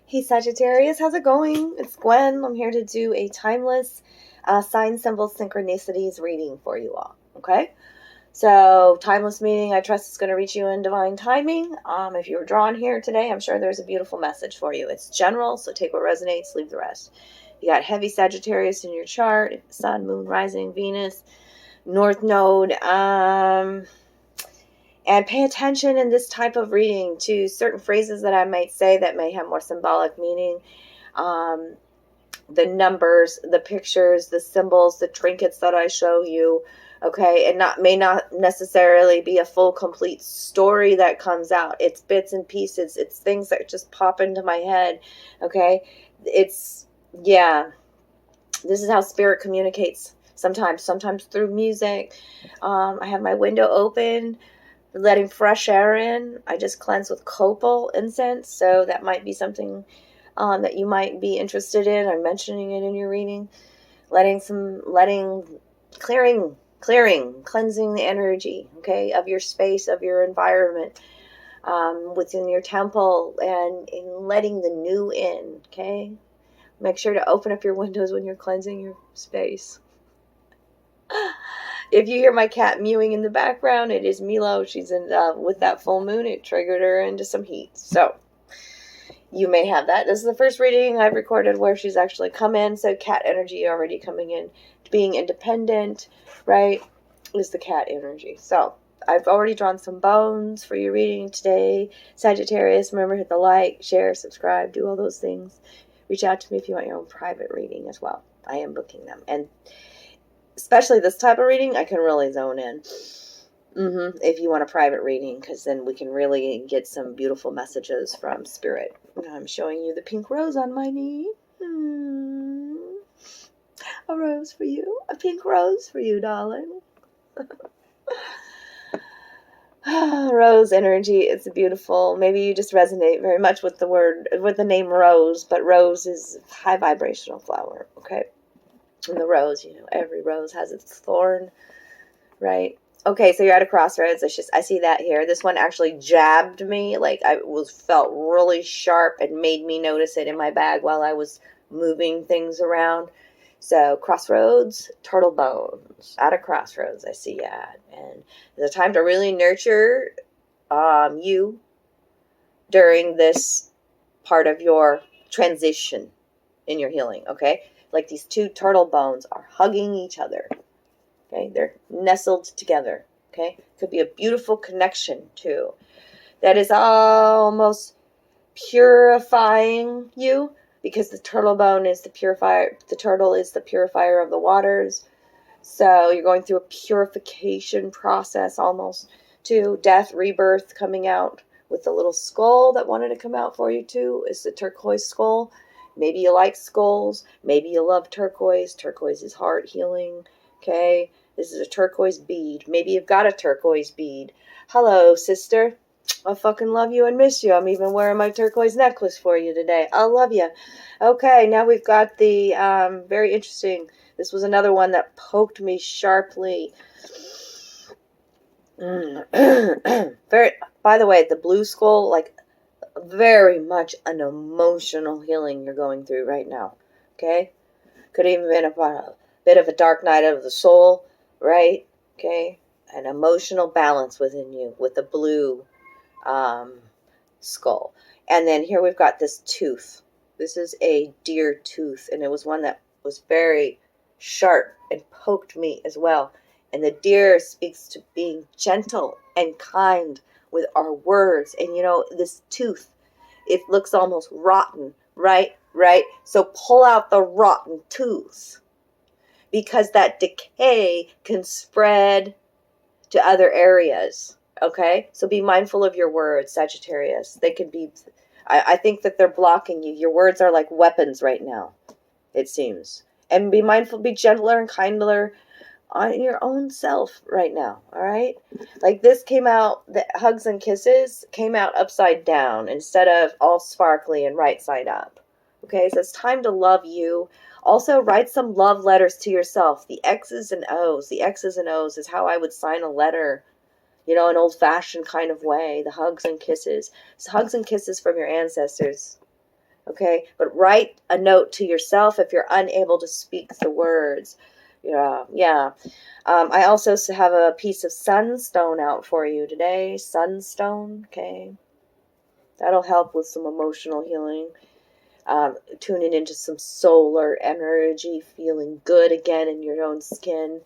Hey Sagittarius, how's it going? It's Gwen. I'm here to do a timeless sign symbol synchronicities reading for you all. Okay? So, timeless meaning, I trust it's going to reach you in divine timing. If you were drawn here today, I'm sure there's a beautiful message for you. It's general, so take what resonates, leave the rest. You got heavy Sagittarius in your chart, Sun, Moon, Rising, Venus, North Node. And pay attention in this type of reading to certain phrases that I might say that may have more symbolic meaning. The numbers, the pictures, the symbols, the trinkets that I show you. Okay, it may not necessarily be a full, complete story that comes out. It's bits and pieces. It's things that just pop into my head. Okay, this is how spirit communicates sometimes through music. I have my window open, letting fresh air in. I just cleanse with copal incense, so that might be something that you might be interested in. I'm mentioning it in your reading. Cleansing the energy, okay, of your space, of your environment, within your temple, and letting the new in, okay? Make sure to open up your windows when you're cleansing your space. If you hear my cat mewing in the background, it is Milo. She's in with that full moon. It triggered her into some heat. So you may have that. This is the first reading I've recorded where she's actually come in. So cat energy already coming in. Being independent, right, is the cat energy. So I've already drawn some bones for your reading today. Sagittarius, remember, hit the like, share, subscribe, do all those things. Reach out to me if you want your own private reading as well. I am booking them. And especially this type of reading, I can really zone in. If you want a private reading, because then we can really get some beautiful messages from Spirit. I'm showing you the pink rose on my knee. A rose for you. A pink rose for you, darling. Rose energy, it's beautiful. Maybe you just resonate very much with the name rose, but rose is a high vibrational flower, okay? And the rose, every rose has its thorn, right? Okay, so you're at a crossroads. I see that here. This one actually jabbed me. Like, felt really sharp and made me notice it in my bag while I was moving things around. So, crossroads, turtle bones. At a crossroads, I see that. And there's a time to really nurture you during this part of your transition in your healing, okay? Like these two turtle bones are hugging each other. Okay, they're nestled together. Okay, could be a beautiful connection too. That is almost purifying you, because the turtle bone is the purifier. The turtle is the purifier of the waters. So you're going through a purification process almost too. Death, rebirth coming out with the little skull that wanted to come out for you too. Is the turquoise skull. Maybe you like skulls. Maybe you love turquoise. Turquoise is heart healing. Okay, this is a turquoise bead. Maybe you've got a turquoise bead. Hello, sister. I fucking love you and miss you. I'm even wearing my turquoise necklace for you today. I love you. Okay, now we've got the very interesting. This was another one that poked me sharply. By the way, the blue skull, like, very much an emotional healing you're going through right now. Okay? Could even been a bit of a dark night of the soul, right? Okay? An emotional balance within you with the blue skull. And then here we've got this tooth. This is a deer tooth, and it was one that was very sharp and poked me as well. And the deer speaks to being gentle and kind with our words. And this tooth, it looks almost rotten, right? So pull out the rotten tooth, because that decay can spread to other areas. Okay, so be mindful of your words, Sagittarius. They can be, I think that they're blocking you. Your words are like weapons right now, it seems. And be mindful, be gentler and kinder on your own self right now, all right? Like this came out, the hugs and kisses came out upside down instead of all sparkly and right side up. Okay, so it's time to love you. Also, write some love letters to yourself. The X's and O's. The X's and O's is how I would sign a letter, an old-fashioned kind of way. The hugs and kisses. It's hugs and kisses from your ancestors. Okay, but write a note to yourself if you're unable to speak the words. Yeah. I also have a piece of sunstone out for you today. Sunstone, okay. That'll help with some emotional healing. Tuning into some solar energy, feeling good again in your own skin.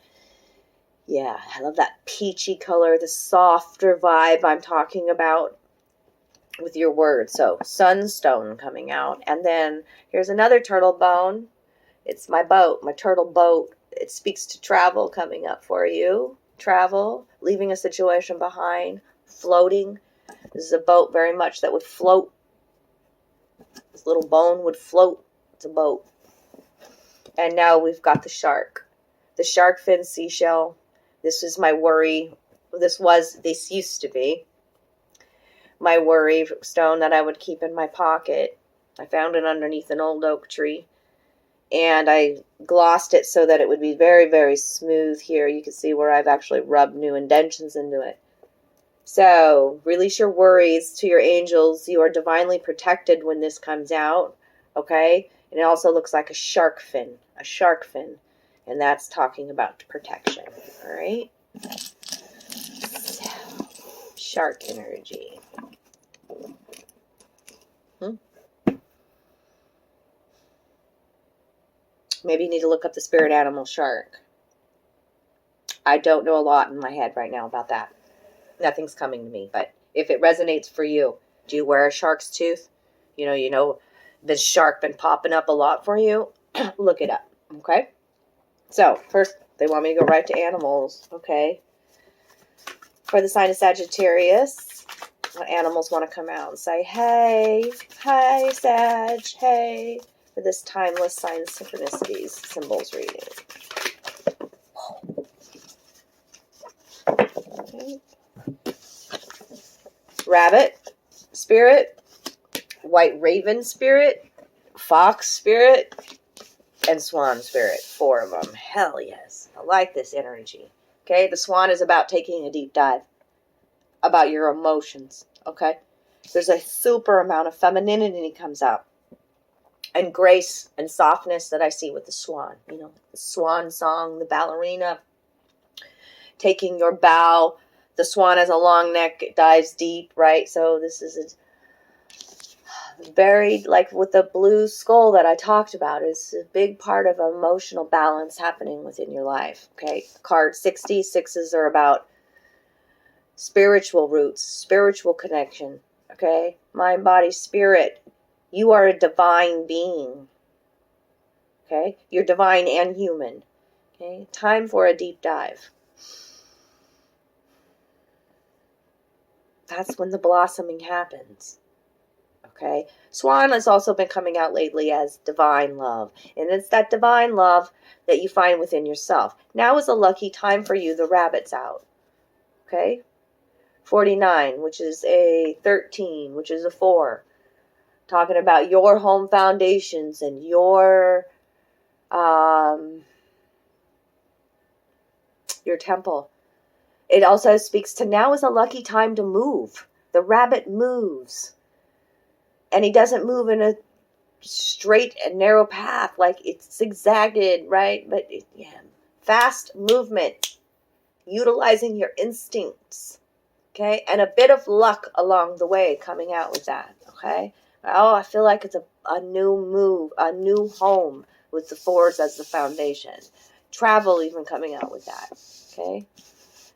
Yeah, I love that peachy color, the softer vibe I'm talking about with your words. So sunstone coming out. And then here's another turtle bone. It's my boat, my turtle boat. It speaks to travel coming up for you. Travel, leaving a situation behind, floating. This is a boat very much that would float. This little bone would float. It's a boat. And now we've got the shark. The shark fin seashell. This is my worry. This used to be my worry stone that I would keep in my pocket. I found it underneath an old oak tree. And I glossed it so that it would be very, very smooth here. You can see where I've actually rubbed new indentions into it. So, release your worries to your angels. You are divinely protected when this comes out. Okay? And it also looks like a shark fin. A shark fin. And that's talking about protection. Alright? So, shark energy. Maybe you need to look up the spirit animal shark. I don't know a lot in my head right now about that. Nothing's coming to me. But if it resonates for you, do you wear a shark's tooth? You know, this shark been popping up a lot for you? Look it up. Okay? So, first, they want me to go right to animals. Okay? For the sign of Sagittarius, what animals want to come out and say, hey, hi, Sag, hey, for this timeless sign of Synchronicities symbols reading. Okay. Rabbit spirit, white raven spirit, fox spirit, and swan spirit. 4 of them. Hell yes. I like this energy. Okay, the swan is about taking a deep dive about your emotions. Okay, there's a super amount of femininity comes out, and grace and softness that I see with the swan. You know, the swan song, the ballerina taking your bow. The swan has a long neck, it dives deep, right? So this is buried, like with the blue skull that I talked about, is a big part of emotional balance happening within your life. Okay, card 60, sixes are about spiritual roots, spiritual connection. Okay, mind, body, spirit. You are a divine being. Okay, you're divine and human. Okay, time for a deep dive. That's when the blossoming happens. Okay, swan has also been coming out lately as divine love, and it's that divine love that you find within yourself. Now is a lucky time for you. The rabbit's out. Okay, 49, which is a 13, which is a 4, talking about your home foundations and your temple. It also speaks to now is a lucky time to move. The rabbit moves. And he doesn't move in a straight and narrow path, like it's zigzagged, right? But fast movement, utilizing your instincts, okay? And a bit of luck along the way coming out with that, okay? Oh, I feel like it's a new move, a new home with the 4s as the foundation. Travel even coming out with that, okay?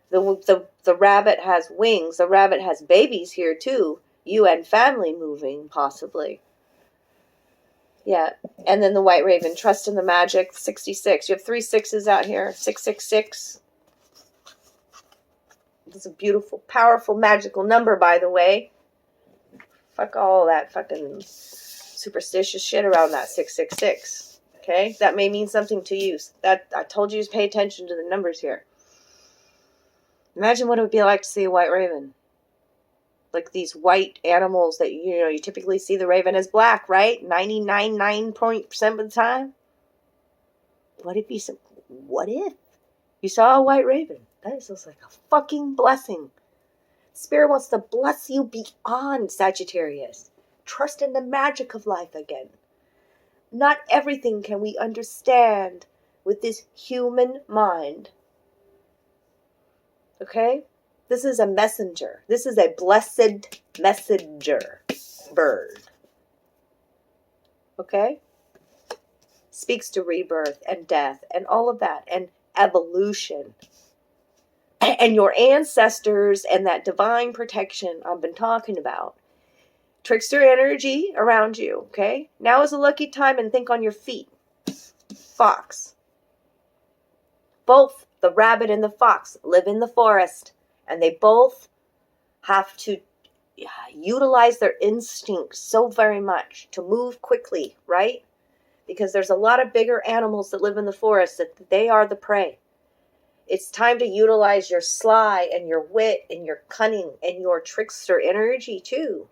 The rabbit has wings. The rabbit has babies here too. You and family moving, possibly. Yeah. And then the white raven, trust in the magic, 66. You have 3 6s out here. 666. It's a beautiful, powerful, magical number, by the way. Fuck all that fucking superstitious shit around that 666. Okay? That may mean something to you. That I told you to pay attention to the numbers here. Imagine what it would be like to see a white raven. Like these white animals that, you typically see the raven as black, right? 99.9% of the time. What if you saw a white raven? That is just like a fucking blessing. Spirit wants to bless you beyond, Sagittarius. trust in the magic of life again. Not everything can we understand with this human mind. Okay? This is a messenger. This is a blessed messenger bird. Okay? Speaks to rebirth and death and all of that and evolution. And your ancestors and that divine protection I've been talking about. Trickster energy around you, okay? Now is a lucky time, and think on your feet. Fox. Both the rabbit and the fox live in the forest, and they both have to utilize their instincts so very much to move quickly, right? Because there's a lot of bigger animals that live in the forest that they are the prey. It's time to utilize your sly and your wit and your cunning and your trickster energy too.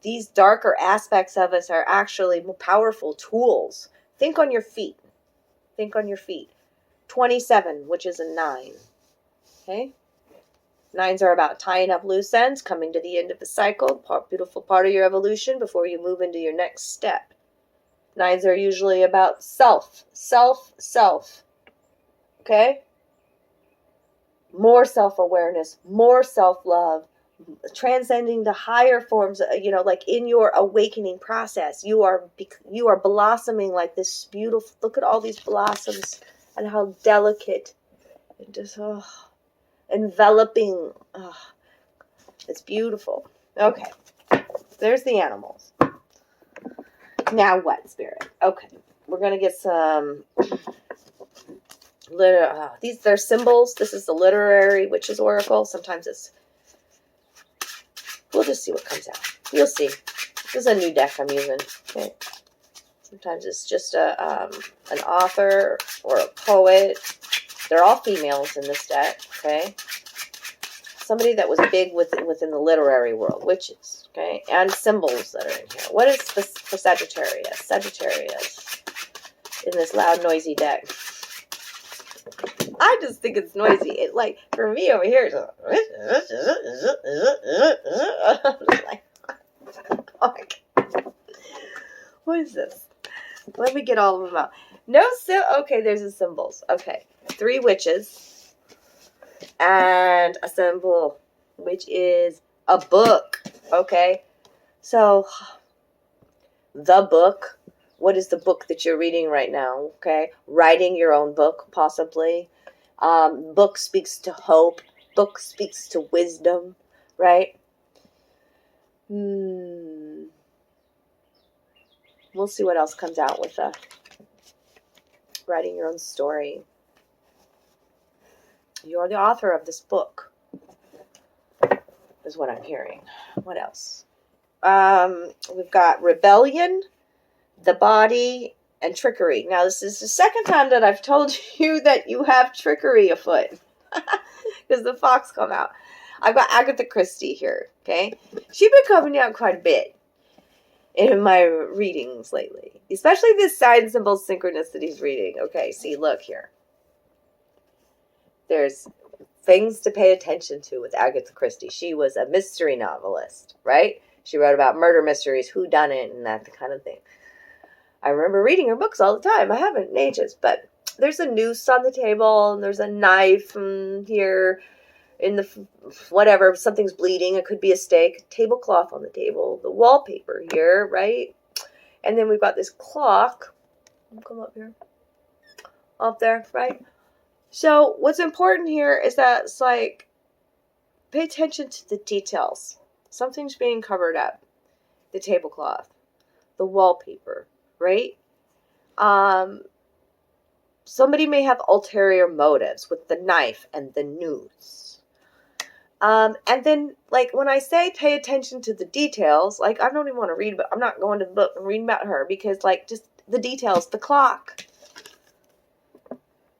These darker aspects of us are actually more powerful tools. Think on your feet. Think on your feet. 27, which is a 9. Okay? 9s are about tying up loose ends, coming to the end of the cycle, beautiful part of your evolution before you move into your next step. 9s are usually about self. Okay? More self-awareness, more self-love, transcending to higher forms, like in your awakening process. You are blossoming like this beautiful, look at all these blossoms and how delicate and just, enveloping. It's beautiful. Okay. There's the animals. Now what, Spirit? Okay. We're going to get some they're symbols. This is the literary witch's oracle. Sometimes we'll just see what comes out. You'll see. This is a new deck I'm using. Okay. Sometimes it's just an author or a poet. They're all females in this deck. Okay. Somebody that was big within the literary world, witches. Okay. And symbols that are in here. What is for Sagittarius? Sagittarius in this loud, noisy deck. I just think it's noisy. It, like, for me over here, it's like, oh my God. What is this? Let me get all of them out. Okay, there's the symbols. Okay, 3 witches and a symbol, which is a book. Okay, so the book. What is the book that you're reading right now? Okay, writing your own book, possibly. Book speaks to hope. Book speaks to wisdom, right? We'll see what else comes out with writing your own story. You're the author of this book, is what I'm hearing. What else? We've got rebellion, the body, and trickery. Now, this is the second time that I've told you that you have trickery afoot. Because the fox come out. I've got Agatha Christie here, okay? She's been coming out quite a bit in my readings lately. Especially this sign symbol synchronicities reading. Okay, see, look here. There's things to pay attention to with Agatha Christie. She was a mystery novelist, right? She wrote about murder mysteries, whodunit, and that kind of thing. I remember reading her books all the time. I haven't in ages, but there's a noose on the table, and there's a knife here in the whatever. Something's bleeding. It could be a steak. Tablecloth on the table. The wallpaper here, right? And then we've got this clock. Come up here. Up there, right? So what's important here is that it's like, pay attention to the details. Something's being covered up. The tablecloth. The wallpaper. Right? Somebody may have ulterior motives with the knife and the noose. And then, like, when I say pay attention to the details, like, I don't even want to read about, I'm not going to the book and reading about her because, like, just the details, the clock.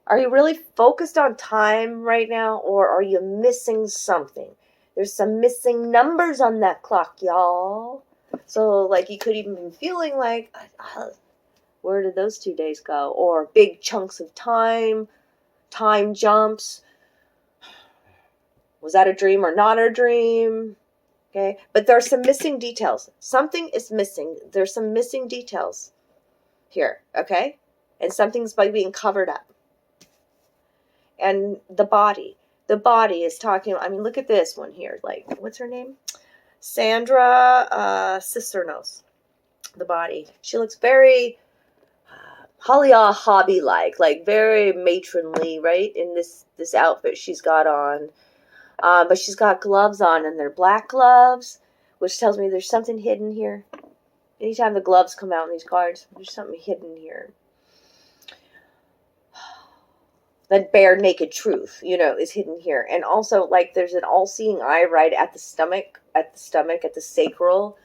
Are you really focused on time right now, or are you missing something? There's some missing numbers on that clock, y'all. So, like, you could even be feeling like, where did those 2 days go? Or big chunks of time jumps. Was that a dream or not a dream? Okay, but there are some missing details. Something is missing. There's some missing details here, okay? And something's by being covered up. And the body is talking, I mean, look at this one here. Like, what's her name? Sandra Cicernos. The body. She looks very hobby-like very matronly, right? In this outfit she's got on. But she's got gloves on, and they're black gloves, which tells me there's something hidden here. Anytime the gloves come out in these cards, there's something hidden here. That bare naked truth, is hidden here. And also, like, there's an all-seeing eye right at the stomach, at the sacral.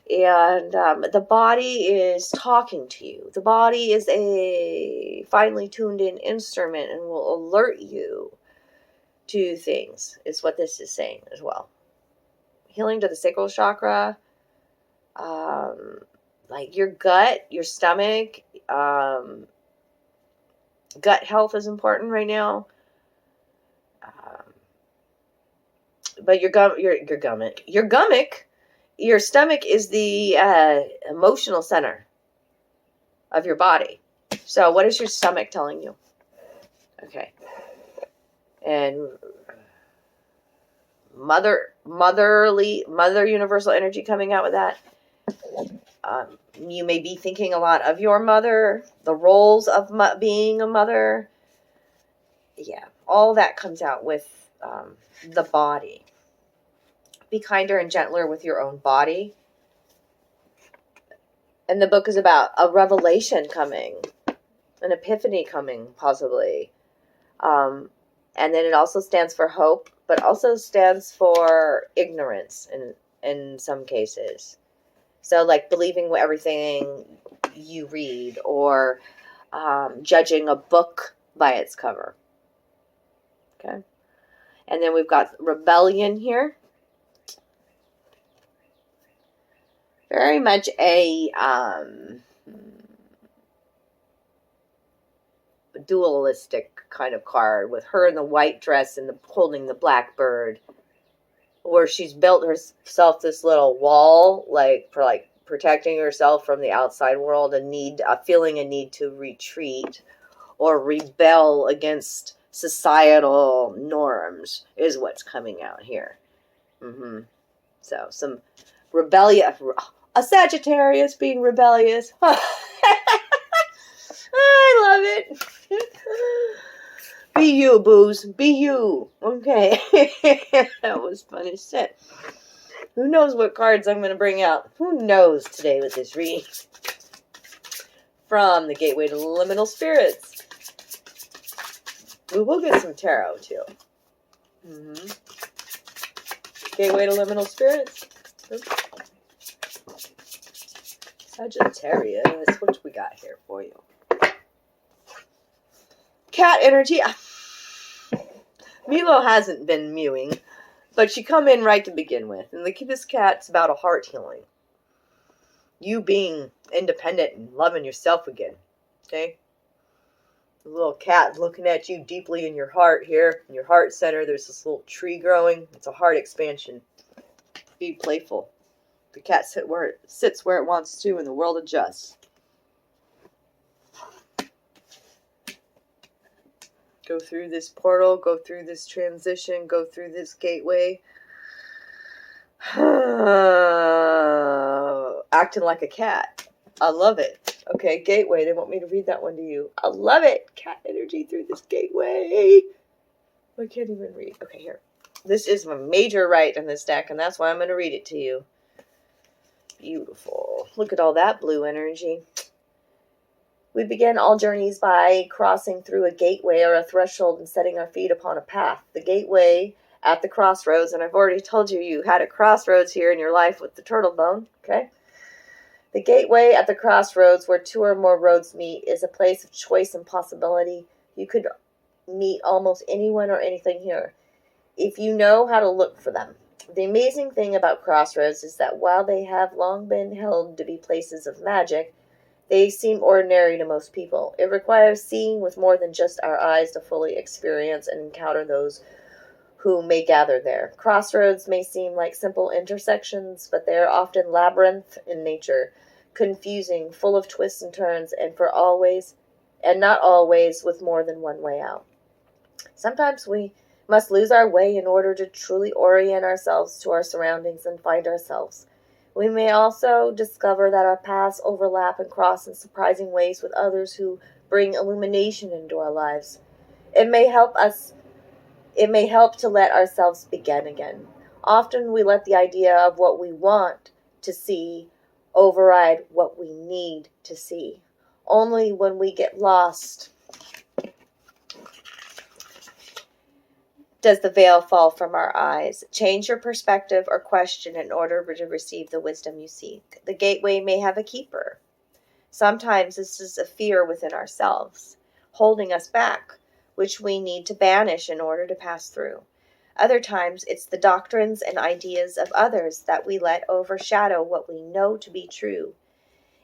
And the body is talking to you. The body is a finely tuned-in instrument and will alert you to things, is what this is saying as well. Healing to the sacral chakra, like your gut, your stomach, gut health is important right now. But your stomach is the emotional center of your body. So what is your stomach telling you? Okay. And mother universal energy coming out with that. You may be thinking a lot of your mother, the roles of being a mother. Yeah, all that comes out with the body. Be kinder and gentler with your own body. And the book is about a revelation coming, an epiphany coming, possibly. And then it also stands for hope, but also stands for ignorance in some cases. So like believing everything you read, or judging a book by its cover. Okay. And then we've got rebellion here. Very much a dualistic kind of card, with her in the white dress and holding the black bird, where she's built herself this little wall, for protecting herself from the outside world, feeling a need to retreat or rebel against societal norms is what's coming out here. So some rebellion, a Sagittarius being rebellious. I love it. Be you, booze. Be you. Okay. That was fun as shit. Who knows what cards I'm going to bring out? Who knows today with this reading? From the Gateway to Liminal Spirits. We will get some tarot, too. Gateway to Liminal Spirits. Sagittarius. What we got here for you? Cat energy. Milo hasn't been mewing, but she come in right to begin with. And this cat's about a heart healing. You being independent and loving yourself again. Okay? The little cat looking at you deeply in your heart here. In your heart center, there's this little tree growing. It's a heart expansion. Be playful. The cat sits where it wants to, and the world adjusts. Go through this portal, go through this transition, go through this gateway. Acting like a cat. I love it. Okay, gateway. They want me to read that one to you. I love it. Cat energy through this gateway. I can't even read. Okay, here. This is my major right in this deck, and that's why I'm going to read it to you. Beautiful. Look at all that blue energy. We begin all journeys by crossing through a gateway or a threshold and setting our feet upon a path. The gateway at the crossroads, and I've already told you, you had a crossroads here in your life with the turtle bone, okay? The gateway at the crossroads, where two or more roads meet, is a place of choice and possibility. You could meet almost anyone or anything here, if you know how to look for them. The amazing thing about crossroads is that while they have long been held to be places of magic, they seem ordinary to most people. It requires seeing with more than just our eyes to fully experience and encounter those who may gather there. Crossroads may seem like simple intersections, but they are often labyrinth in nature, confusing, full of twists and turns, and not always with more than one way out. Sometimes we must lose our way in order to truly orient ourselves to our surroundings and find ourselves. We may also discover that our paths overlap and cross in surprising ways with others who bring illumination into our lives. It may help to let ourselves begin again. Often we let the idea of what we want to see override what we need to see. Only when we get lost does the veil fall from our eyes. Change your perspective or question in order to receive the wisdom you seek. The gateway may have a keeper. Sometimes this is a fear within ourselves, holding us back, which we need to banish in order to pass through. Other times, it's the doctrines and ideas of others that we let overshadow what we know to be true.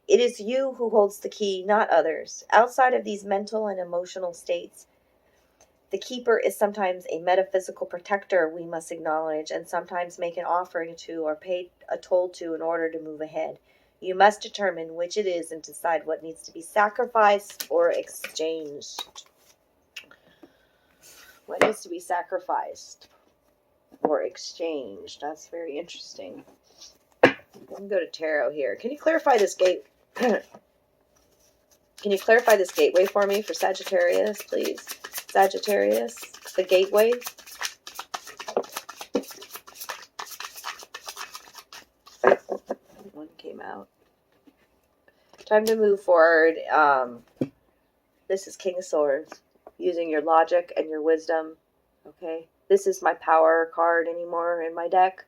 It is you who holds the key, not others. Outside of these mental and emotional states, the keeper is sometimes a metaphysical protector we must acknowledge and sometimes make an offering to or pay a toll to in order to move ahead. You must determine which it is and decide what needs to be sacrificed or exchanged. What needs to be sacrificed or exchanged? That's very interesting. Let me go to tarot here. Can you clarify this gate? Can you clarify this gateway for me for Sagittarius, please? Sagittarius, the gateway. One came out. Time to move forward. This is King of Swords. Using your logic and your wisdom. Okay. This is my power card anymore in my deck.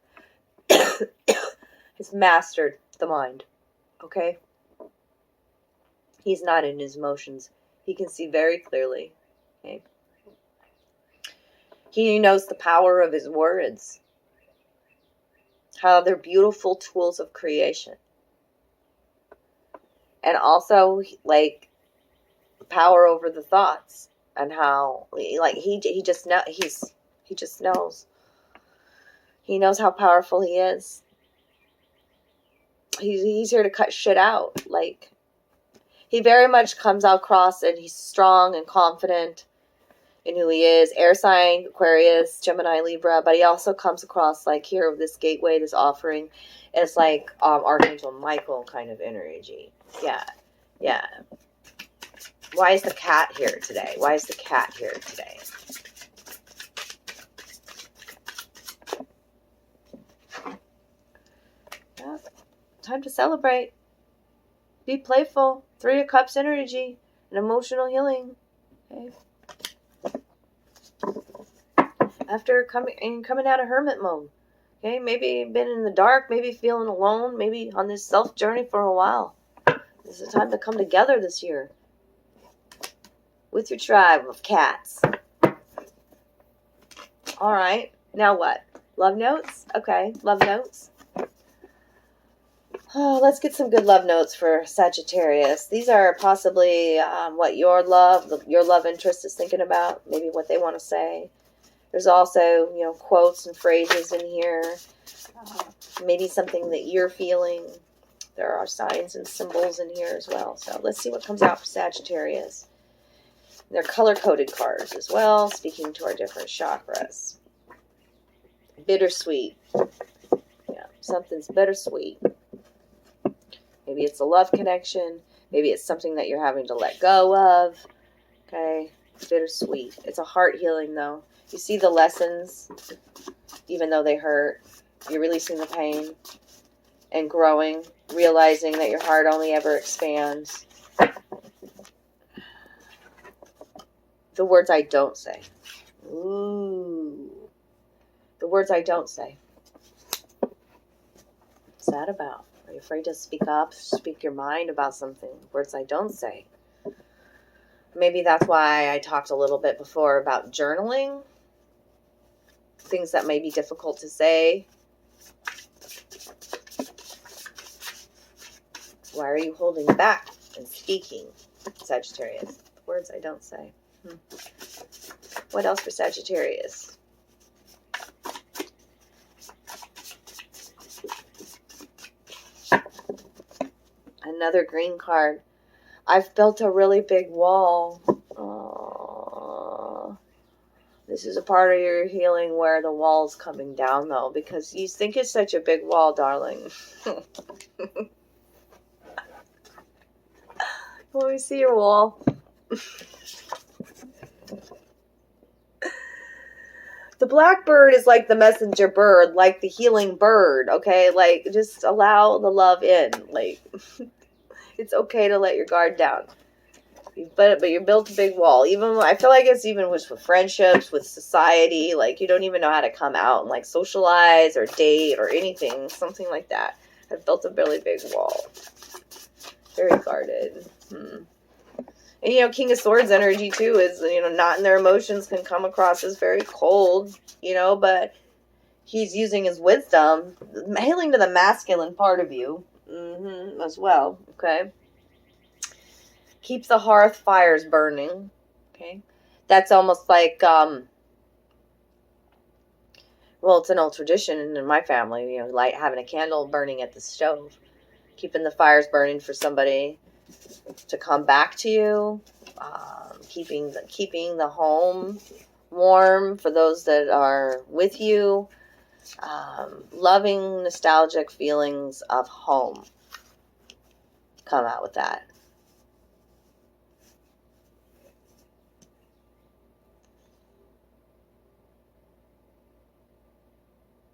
He's mastered the mind. Okay. He's not in his emotions. He can see very clearly. Okay. He knows the power of his words. How they're beautiful tools of creation. And also, like, power over the thoughts. And how, like, he just knows. He knows how powerful he is. He's here to cut shit out. Like, he very much comes across and he's strong and confident in who he is. Air sign, Aquarius, Gemini, Libra. But he also comes across, like, here with this gateway, this offering. It's like Archangel Michael kind of energy. Yeah. Yeah. Why is the cat here today? Why is the cat here today? Yeah. Time to celebrate. Be playful. 3 of Cups energy and emotional healing. Okay. After coming out of hermit mode. Okay, maybe been in the dark, maybe feeling alone, maybe on this self journey for a while. This is a time to come together this year. With your tribe of cats. Alright, now what? Love notes? Okay, love notes. Oh, let's get some good love notes for Sagittarius. These are possibly what your love interest is thinking about. Maybe what they want to say. There's also, quotes and phrases in here. Maybe something that you're feeling. There are signs and symbols in here as well. So let's see what comes out for Sagittarius. They're color-coded cards as well, speaking to our different chakras. Bittersweet. Yeah, something's bittersweet. Maybe it's a love connection. Maybe it's something that you're having to let go of. Okay, bittersweet. It's a heart healing, though. You see the lessons, even though they hurt. You're releasing the pain and growing, realizing that your heart only ever expands. The words I don't say. Ooh. The words I don't say. What's that about? Are you afraid to speak up, speak your mind about something? Words I don't say. Maybe that's why I talked a little bit before about journaling. Things that may be difficult to say. Why are you holding back and speaking, Sagittarius? Words I don't say. What else for Sagittarius? another green card. I've built a really big wall. Aww. This is a part of your healing where the wall's coming down, though, because you think it's such a big wall, darling. Let me see your wall. The blackbird is like the messenger bird, like the healing bird, okay? Like, just allow the love in. Like, it's okay to let your guard down. But you built a big wall. Even I feel like it's even with friendships, with society. Like, you don't even know how to come out and, like, socialize or date or anything. Something like that. I've built a really big wall. Very guarded. And, you know, King of Swords energy, too, is, you know, not in their emotions, can come across as very cold, you know, but he's using his wisdom, hailing to the masculine part of you, as well, okay? Keeps the hearth fires burning, okay? That's almost like, well, it's an old tradition in my family, you know, like having a candle burning at the stove, keeping the fires burning for somebody to come back to you, keeping the home warm for those that are with you, loving, nostalgic feelings of home. Come out with that.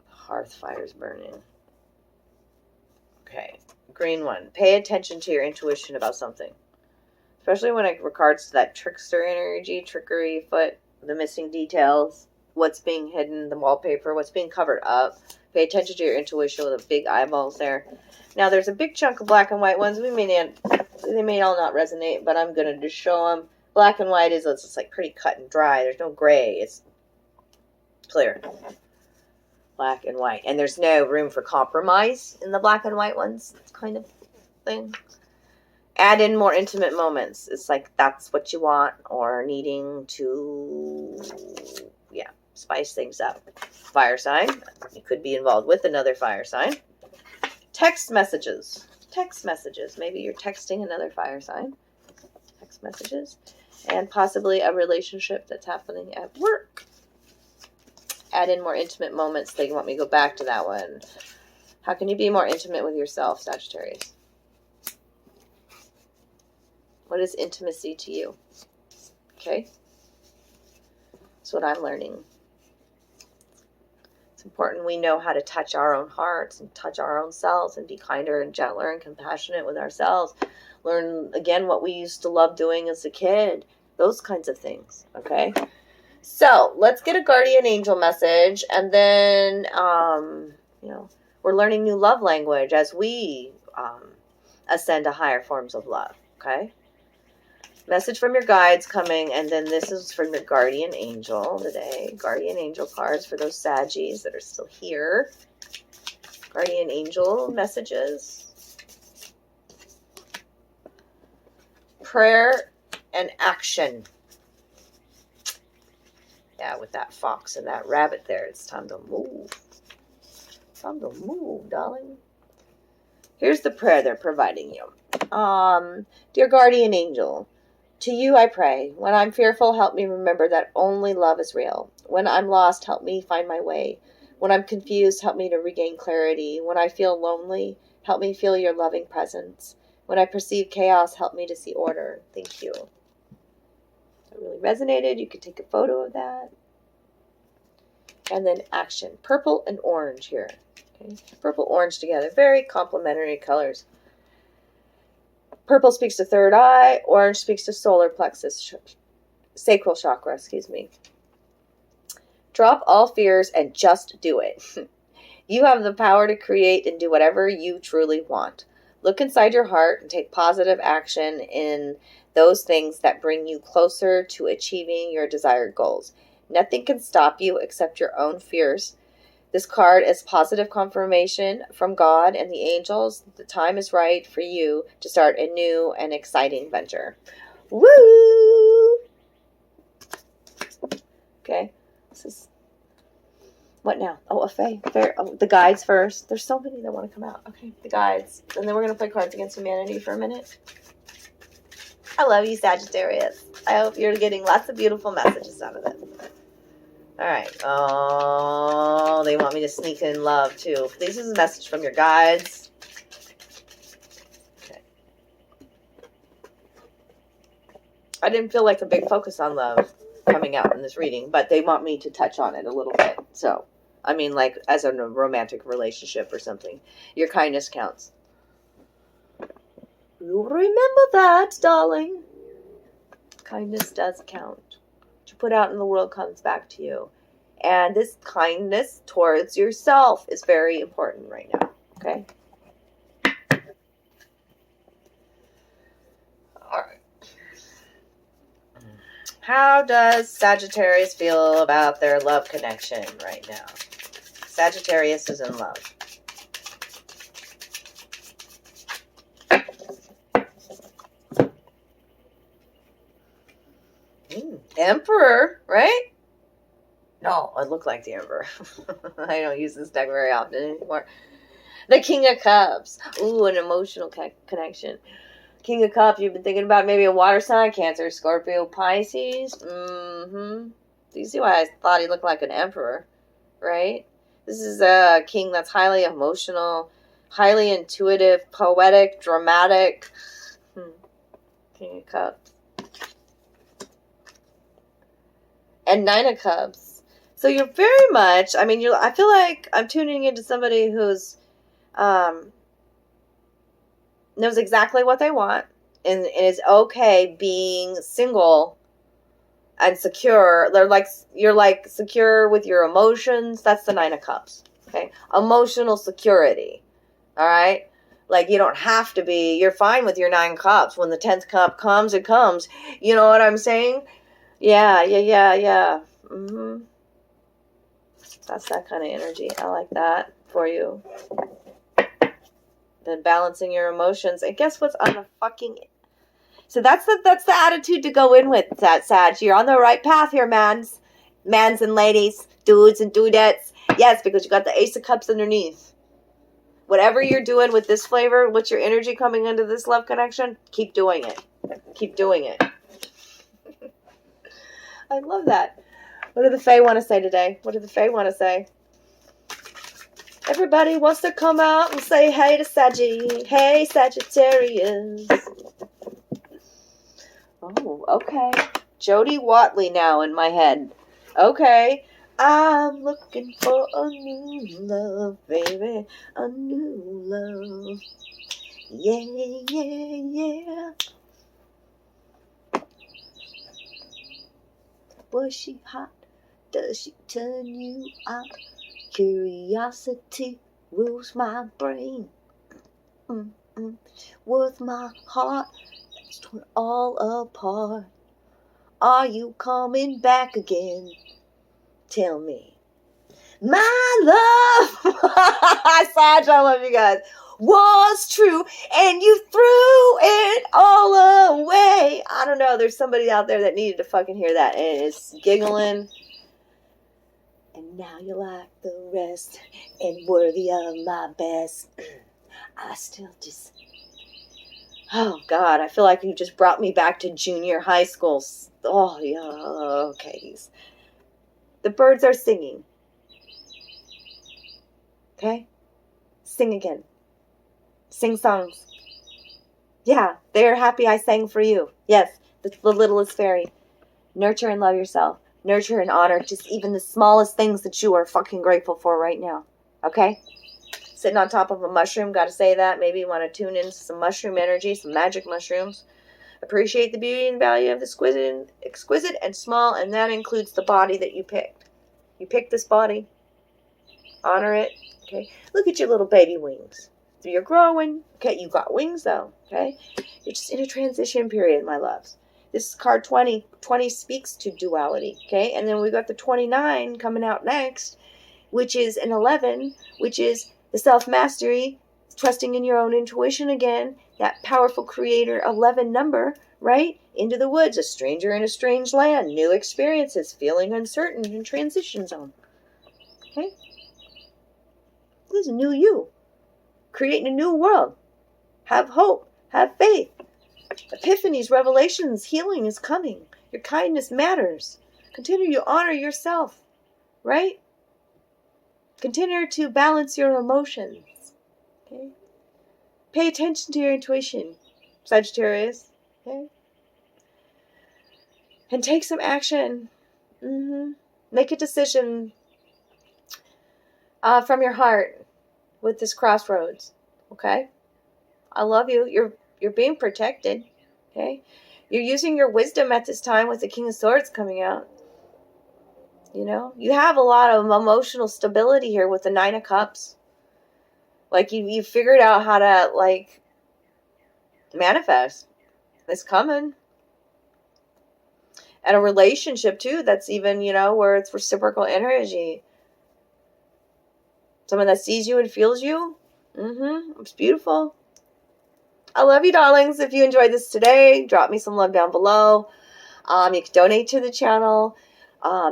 Hearth fires burning. Okay. Green one. Pay attention to your intuition about something. Especially when it regards to that trickster energy, trickery, foot, the missing details, what's being hidden, the wallpaper, what's being covered up. Pay attention to your intuition with the big eyeballs there. Now, there's a big chunk of black and white ones. They may all not resonate, but I'm going to just show them. Black and white is, it's just like pretty cut and dry. There's no gray. It's clear. Black and white. And there's no room for compromise in the black and white ones. Kind of thing. Add in more intimate moments. It's like that's what you want, or needing to, yeah, spice things up. Fire sign. You could be involved with another fire sign. Text messages. Text messages. Maybe you're texting another fire sign. Text messages. And possibly a relationship that's happening at work. Add in more intimate moments. They want me to go back to that one. How can you be more intimate with yourself, Sagittarius? What is intimacy to you? Okay? That's what I'm learning. It's important we know how to touch our own hearts and touch our own selves and be kinder and gentler and compassionate with ourselves. Learn, again, what we used to love doing as a kid. Those kinds of things. Okay? So, let's get a guardian angel message, and then, you know, we're learning new love language as we ascend to higher forms of love, okay? Message from your guides coming, and then this is from your guardian angel today. Guardian angel cards for those Saggies that are still here. Guardian angel messages. Prayer and action. Yeah, with that fox and that rabbit there, it's time to move. Time to move, darling. Here's the prayer they're providing you. Dear guardian angel, to you I pray. When I'm fearful, help me remember that only love is real. When I'm lost, help me find my way. When I'm confused, help me to regain clarity. When I feel lonely, help me feel your loving presence. When I perceive chaos, help me to see order. Thank you. That really resonated. You could take a photo of that. And then action. Purple and orange here. Okay. Purple, orange together. Very complementary colors. Purple speaks to third eye. Orange speaks to solar plexus. Sacral chakra, excuse me. Drop all fears and just do it. You have the power to create and do whatever you truly want. Look inside your heart and take positive action in those things that bring you closer to achieving your desired goals. Nothing can stop you except your own fears. This card is positive confirmation from God and the angels. The time is right for you to start a new and exciting venture. Woo! Okay. What now? Oh, a fae. Oh, the guides first. There's so many that want to come out. Okay, the guides. And then we're going to play Cards Against Humanity for a minute. I love you, Sagittarius. I hope you're getting lots of beautiful messages out of it. All right. Oh, they want me to sneak in love, too. This is a message from your guides. Okay. I didn't feel like a big focus on love coming out in this reading, but they want me to touch on it a little bit. So, I mean, like, as a romantic relationship or something. Your kindness counts. You'll remember that, darling. Kindness does count. What you put out in the world comes back to you. And this kindness towards yourself is very important right now. Okay? Alright. How does Sagittarius feel about their love connection right now? Sagittarius is in love. Emperor, right? No, I look like the Emperor. I don't use this deck very often anymore. The King of Cups. Ooh, an emotional connection. King of Cups, you've been thinking about maybe a water sign, Cancer, Scorpio, Pisces. Do you see why I thought he looked like an Emperor, right? This is a king that's highly emotional, highly intuitive, poetic, dramatic. King of Cups. And Nine of Cups. So you're very much, I mean, I feel like I'm tuning into somebody who's knows exactly what they want and is okay being single and secure. You're like secure with your emotions. That's the Nine of Cups. Okay? Emotional security. All right? Like, you don't have to be, you're fine with your 9 cups. When the 10th cup comes, it comes. You know what I'm saying? Yeah. That's that kind of energy. I like that for you. Then balancing your emotions. And guess what's on the fucking... So that's the attitude to go in with, that Sag. You're on the right path here, mans and ladies, dudes and dudettes. Yes, because you got the Ace of Cups underneath. Whatever you're doing with this flavor, what's your energy coming into this love connection, keep doing it. Keep doing it. I love that. What do the Fae want to say today? What do the Fae want to say? Everybody wants to come out and say hey to Saggy. Hey, Sagittarius. Oh, okay. Jody Watley now in my head. Okay. I'm looking for a new love, baby. A new love. Yeah. Was she hot? Does she turn you out? Curiosity rules my brain. Worth my heart that's torn all apart. Are you coming back again? Tell me. My love, Sag, I love you guys, was true, and you threw it all away. I don't know, there's somebody out there that needed to fucking hear that, and it's giggling. And now you're like the rest, and worthy of my best. I still just... Oh, God, I feel like you just brought me back to junior high school. Oh, yeah, okay. The birds are singing. Okay? Sing again. Sing songs. Yeah, they're happy I sang for you. Yes, the littlest fairy. Nurture and love yourself. Nurture and honor just even the smallest things that you are fucking grateful for right now. Okay? Sitting on top of a mushroom, gotta say that. Maybe you want to tune into some mushroom energy, some magic mushrooms. Appreciate the beauty and value of the exquisite and small, and that includes the body that you picked. You picked this body. Honor it. Okay? Look at your little baby wings. So you're growing. Okay? You got wings, though. Okay? You're just in a transition period, my loves. This is card 20. 20 speaks to duality. Okay? And then we got the 29 coming out next, which is an 11, which is the self-mastery, trusting in your own intuition again, that powerful creator 11 number, right? Into the woods, a stranger in a strange land, new experiences, feeling uncertain in transition zone. Okay? This is new you. Creating a new world. Have hope. Have faith. Epiphanies, revelations, healing is coming. Your kindness matters. Continue to honor yourself. Right? Continue to balance your emotions. Okay? Pay attention to your intuition, Sagittarius. Okay? And take some action. Make a decision from your heart with this crossroads. Okay? I love you. You're being protected. Okay? You're using your wisdom at this time with the King of Swords coming out. You know, you have a lot of emotional stability here with the Nine of Cups. Like, you figured out how to, like, manifest. It's coming. And a relationship, too, that's even, you know, where it's reciprocal energy. Someone that sees you and feels you. It's beautiful. I love you, darlings. If you enjoyed this today, drop me some love down below. You can donate to the channel.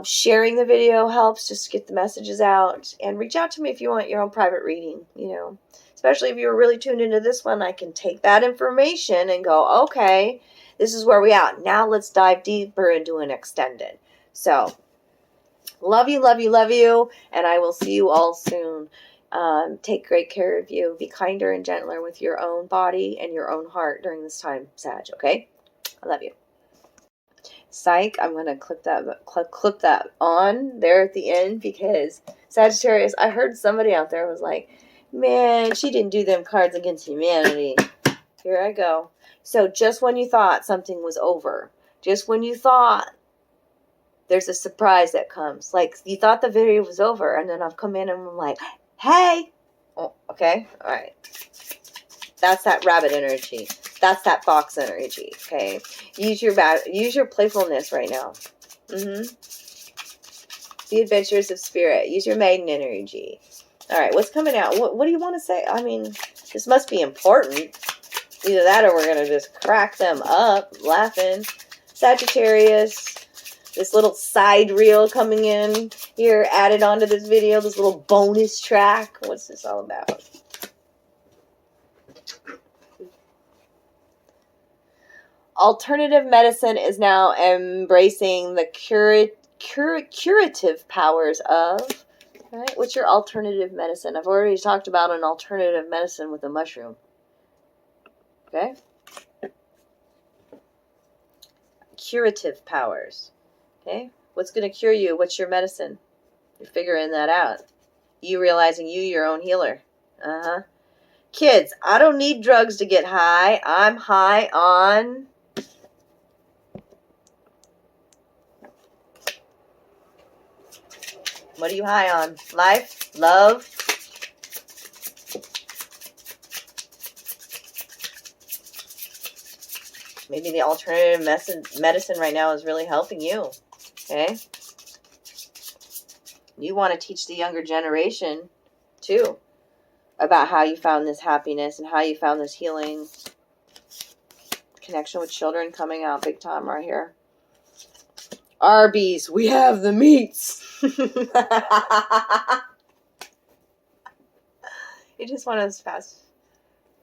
Sharing the video helps just get the messages out. And reach out to me if you want your own private reading, you know. Especially if you were really tuned into this one, I can take that information and go, okay, this is where we at. Now let's dive deeper into an extended. So, love you, love you, love you. And I will see you all soon. Take great care of you. Be kinder and gentler with your own body and your own heart during this time, Sag, okay? I love you. Psych, I'm going to clip that on there at the end because Sagittarius, I heard somebody out there was like, man, she didn't do them cards against humanity. Here I go. So just when you thought something was over, just when you thought there's a surprise that comes, like you thought the video was over and then I've come in and I'm like, hey, oh, okay, all right. That's that rabbit energy. That's that fox energy, okay? Use your playfulness right now. Be adventurous of spirit. Use your maiden energy. All right, what's coming out? What do you want to say? I mean, this must be important. Either that or we're going to just crack them up laughing. Sagittarius, this little side reel coming in here, added onto this video, this little bonus track. What's this all about? Alternative medicine is now embracing the curative powers of, right? What's your alternative medicine? I've already talked about an alternative medicine with a mushroom. Okay? Curative powers. Okay? What's going to cure you? What's your medicine? You're figuring that out. You realizing you're your own healer. Kids, I don't need drugs to get high. I'm high on... What are you high on? Life? Love? Maybe the alternative medicine right now is really helping you. Okay? You want to teach the younger generation, too, about how you found this happiness and how you found this healing. Connection with children coming out big time right here. Arby's, we have the meats. You just want those fast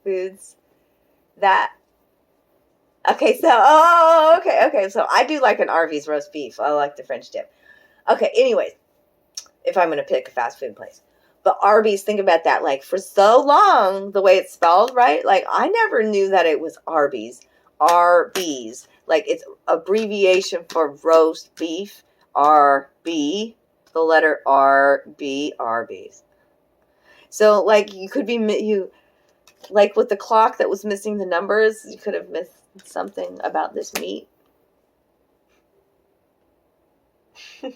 foods that... Okay, so... Okay. So I do like an Arby's roast beef. I like the French dip. Okay, anyways. If I'm going to pick a fast food place. But Arby's, think about that. Like, for so long, the way it's spelled, right? Like, I never knew that it was Arby's. Arby's. Like, it's abbreviation for roast beef. RB. The letter RB. Arby's. So, like, you could be... Like, with the clock that was missing the numbers, you could have missed something about this meat. You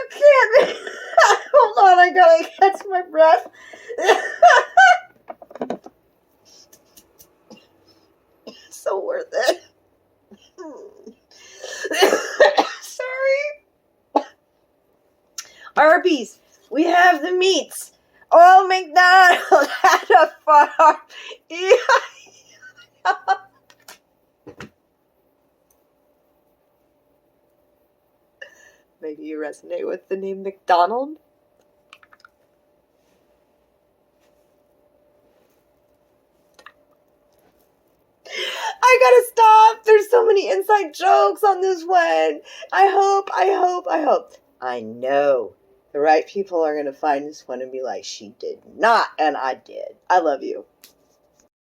can't. Hold on, I gotta catch my breath. So worth it. Sorry. Arby's, we have the meats. Oh, McDonald's had a farm. Maybe you resonate with the name McDonald. I gotta stop. There's so many inside jokes on this one. I hope. I know the right people are gonna find this one and be like, she did not, and I did. I love you.